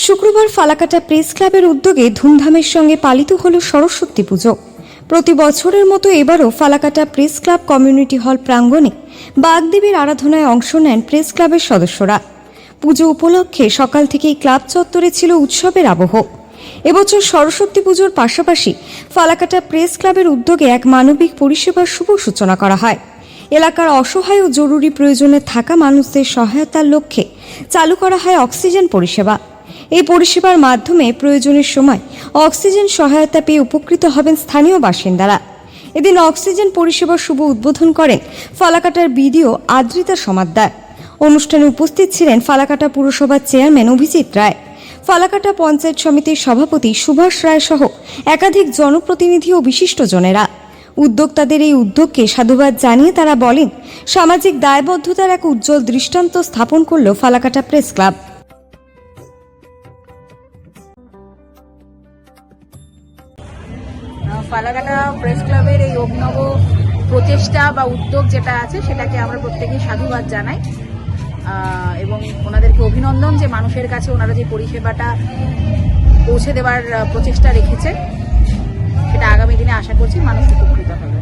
শুক্রবার ফালাকাটা প্রেস ক্লাবের উদ্যোগে ধুমধামের সঙ্গে পালিত হল সরস্বতী পুজো। প্রতি বছরের মতো এবারও Falakata press club community hall প্রাঙ্গণে বাগদেবীর আরাধনায় অংশ নেন প্রেস ক্লাবের সদস্যরা। পুজো উপলক্ষে সকাল থেকেই ক্লাব চত্বরে ছিল উৎসবের আবহ। এবছর সরস্বতী পুজোর পাশাপাশি ফালাকাটা প্রেস ক্লাবের উদ্যোগে এক মানবিক পরিষেবার শুভ সূচনা করা হয়। এলাকার অসহায় ও জরুরি প্রয়োজনে থাকা মানুষদের সহায়তার লক্ষ্যে চালু করা হয় অক্সিজেন পরিষেবা। এই পরিষেবার মাধ্যমে প্রয়োজনের সময় অক্সিজেন সহায়তা পেয়ে উপকৃত হবেন স্থানীয় বাসিন্দারা। এদিন অক্সিজেন পরিষেবার শুভ উদ্বোধন করেন ফালাকাটার বিডিও আদ্রিতা সমাদ্দার। অনুষ্ঠানে উপস্থিত ছিলেন ফালাকাটা পুরসভার চেয়ারম্যান অভিজিৎ রায়, ফালাকাটা পঞ্চায়েত সমিতির সভাপতি সুভাষ রায় সহ একাধিক জনপ্রতিনিধি ও বিশিষ্টজনেরা। উদ্যোক্তাদের এই উদ্যোগকে সাধুবাদ জানিয়ে তারা বলেন, সামাজিক দায়বদ্ধতার এক উজ্জ্বল দৃষ্টান্ত স্থাপন করল Falakata press club. Falakata press ক্লাবের এই অভিনব প্রচেষ্টা বা উদ্যোগ যেটা আছে সেটাকে আমরা প্রত্যেকেই সাধুবাদ জানাই এবং ওনাদেরকে অভিনন্দন যে মানুষের কাছে ওনারা যে পরিষেবাটা পৌঁছে দেওয়ার প্রচেষ্টা রেখেছে সেটা আগামী দিনে আশা করছি মানুষ উপকৃত হবে।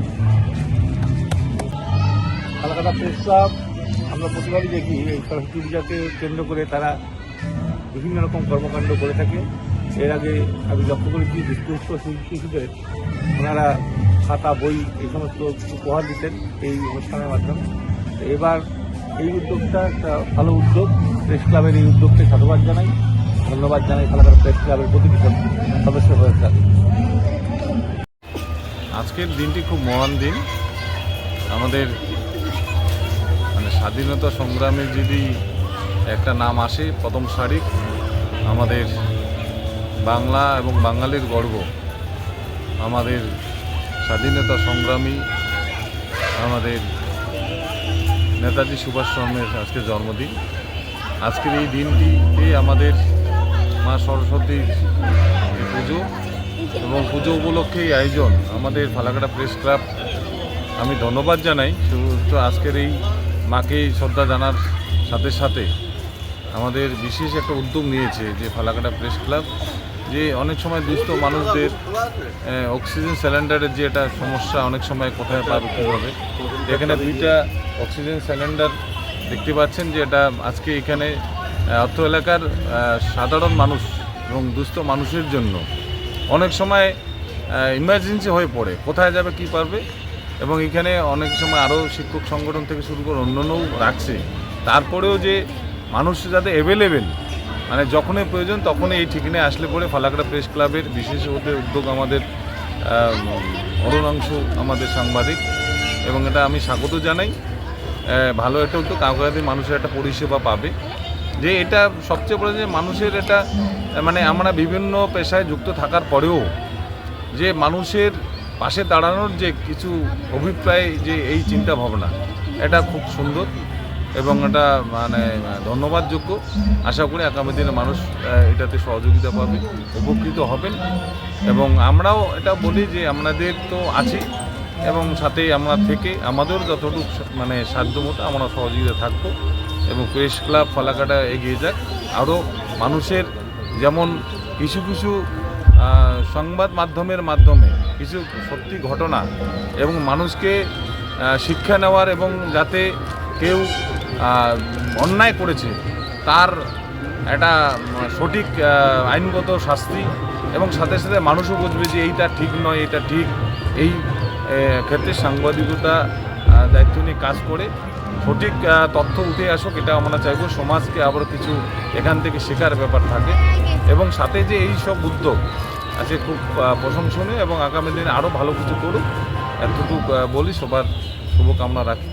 ফালাকাটা প্রেস ক্লাব আমরা প্রতিবারই দেখি এই সরস্বতী পূজাকে কেন্দ্র করে তারা বিভিন্ন রকম কর্মকাণ্ড করে থাকে। এর আগে আমি লক্ষ্য করেছি বিশিষ্ট শিল্পীদের ওনারা খাতা বই এই সমস্ত উপহার দিতেন এই অনুষ্ঠানের মাধ্যমে। এবার এই উদ্যোগটা একটা ভালো উদ্যোগ। প্রেস ক্লাবের এই উদ্যোগকে সাধুবাদ জানাই, ধন্যবাদ জানাই ফালাকাটা প্রেস ক্লাবের প্রতিটি সদস্য হয়েছে। আজকের দিনটি খুব মহান দিন। আমাদের স্বাধীনতা সংগ্রামে যদি একটা নাম আসে প্রথম সারি, আমাদের বাংলা এবং বাঙালির গর্ব, আমাদের স্বাধীনতা সংগ্রামী আমাদের নেতাজি সুভাষচন্দ্রের আজকে জন্মদিন। আজকের এই দিনটিতে আমাদের মা সরস্বতীর পুজো এবং পুজো উপলক্ষে এই আয়োজন আমাদের ফালাকাটা প্রেস ক্লাব। আমি ধন্যবাদ জানাই শুধু আজকের এই মাকে শ্রদ্ধা জানার সাথে সাথে আমাদের বিশেষ একটা উদ্যোগ নিয়েছে যে ফালাকাটা প্রেস ক্লাব, যে অনেক সময় দুস্থ মানুষদের অক্সিজেন সিলিন্ডারের যে একটা সমস্যা, অনেক সময় কোথায় পাবে কীভাবে, এখানে 2টা অক্সিজেন সিলিন্ডার দেখতে পাচ্ছেন যে এটা আজকে এখানে অর্থ এলাকার সাধারণ মানুষ এবং দুস্থ মানুষের জন্য অনেক সময় ইমার্জেন্সি হয়ে পড়ে, কোথায় যাবে কী পারবে, এবং এখানে অনেক সময় আরও শিক্ষক সংগঠন থেকে শুরু করে অন্যান্যও রাখছে। তারপরেও যে মানুষ যাতে অ্যাভেলেবেল, যখনই প্রয়োজন তখনই এই ঠিকানায় আসলে পরে ফালাকাটা প্রেস ক্লাবের বিশেষ উদ্যোগ আমাদের অরুণাংশ আমাদের সাংবাদিক, এবং এটা আমি স্বাগত জানাই। ভালো একটা উদ্যোগ, কাউকে মানুষের একটা পরিষেবা পাবে, যে এটা সবচেয়ে বড় যে মানুষের এটা আমরা বিভিন্ন পেশায় যুক্ত থাকার পরেও যে মানুষের পাশে দাঁড়ানোর যে কিছু অভিপ্রায়, যে এই চিন্তা ভাবনা, এটা খুব সুন্দর এবং এটা ধন্যবাদযোগ্য। আশা করি আগামী দিনে মানুষ এটাতে সহযোগিতা পাবে, উপকৃত হবেন। এবং আমরাও এটা বলি যে আমাদের তো আছে এবং সাথে আমরা থেকে আমাদের যতটুকু সাধ্যমতো আমরা সহযোগিতা থাকবো এবং প্রেস ক্লাব ফালাকাটা এগিয়ে যাক। আরও মানুষের যেমন কিছু কিছু সংবাদ মাধ্যমের মাধ্যমে কিছু সত্যি ঘটনা এবং মানুষকে শিক্ষা নেওয়ার, এবং যাতে কেউ অন্যায় করেছে তার একটা সঠিক আইনগত শাস্তি, এবং সাথে সাথে মানুষও বুঝবে যে এইটা ঠিক নয়, এটা ঠিক। এই ক্ষেত্রে সাংবাদিকতা দায়িত্ব নিয়ে কাজ করে সঠিক তথ্য উঠে আসুক, এটা আমরা চাইব। সমাজকে আবার কিছু এখান থেকে শেখার ব্যাপার থাকে, এবং সাথে যে এই সব উদ্যোগ আছে খুব প্রশংসনীয়, এবং আগামী দিনে আরও ভালো কিছু করুক, এতটুকু বলি। সবার শুভকামনা রাখি।